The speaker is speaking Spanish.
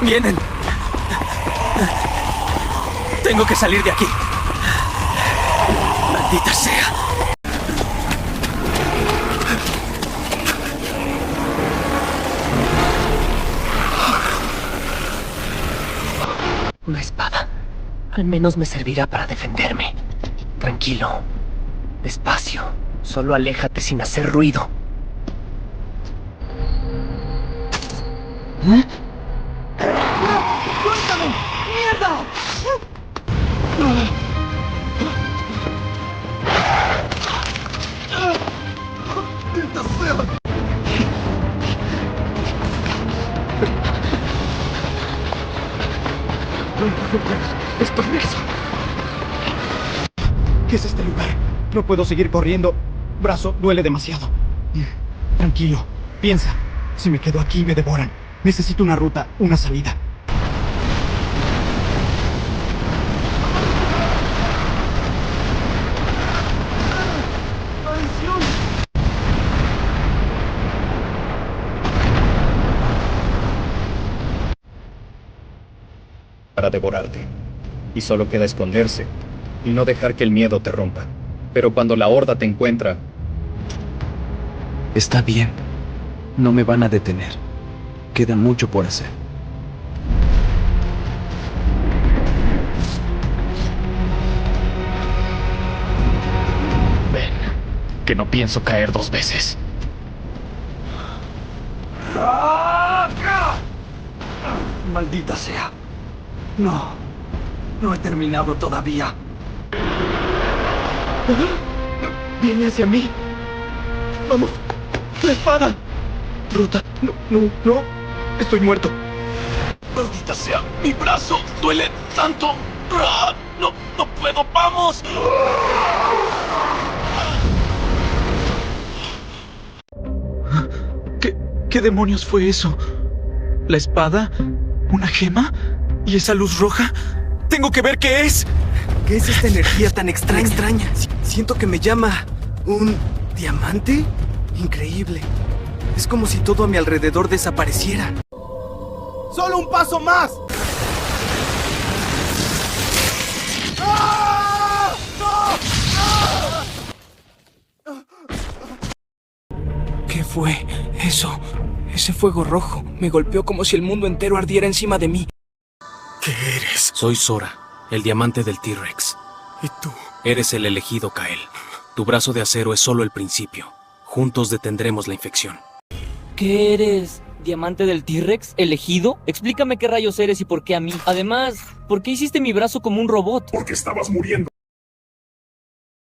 Vienen. Tengo que salir de aquí. Maldita sea. Una espada. Al menos me servirá para defenderme. Tranquilo. Despacio. Solo aléjate sin hacer ruido. ¿Eh? ¡Suéltame! ¡Mierda! ¡Maldita sea! Estoy listo. ¿Qué es este lugar? No puedo seguir corriendo. Brazo duele demasiado. Tranquilo. Piensa. Si me quedo aquí me devoran. Necesito una ruta, una salida. Para devorarte. Y solo queda esconderse y no dejar que el miedo te rompa. Pero cuando la horda te encuentra... Está bien. No me van a detener. Queda mucho por hacer. Ven, que no pienso caer 2 veces. Maldita sea. No he terminado todavía. Viene hacia mí. Vamos. La espada. Ruta. No. Estoy muerto. Maldita sea. Mi brazo duele tanto. No puedo. ¡Vamos! ¿Qué demonios fue eso? ¿La espada? ¿Una gema? ¿Y esa luz roja? ¡Tengo que ver qué es! ¿Qué es esta energía tan extraña? Siento que me llama... ¿un diamante? Increíble. Es como si todo a mi alrededor desapareciera. ¡Solo un paso más! ¡Ah! ¡No! ¿Qué fue eso? Ese fuego rojo me golpeó como si el mundo entero ardiera encima de mí. ¿Qué eres? Soy Sora, el diamante del T-Rex. ¿Y tú? Eres el elegido, Kael. Tu brazo de acero es solo el principio. Juntos detendremos la infección. ¿Qué eres? ¿Diamante del T-Rex? ¿Elegido? Explícame qué rayos eres y por qué a mí. Además, ¿por qué hiciste mi brazo como un robot? Porque estabas muriendo.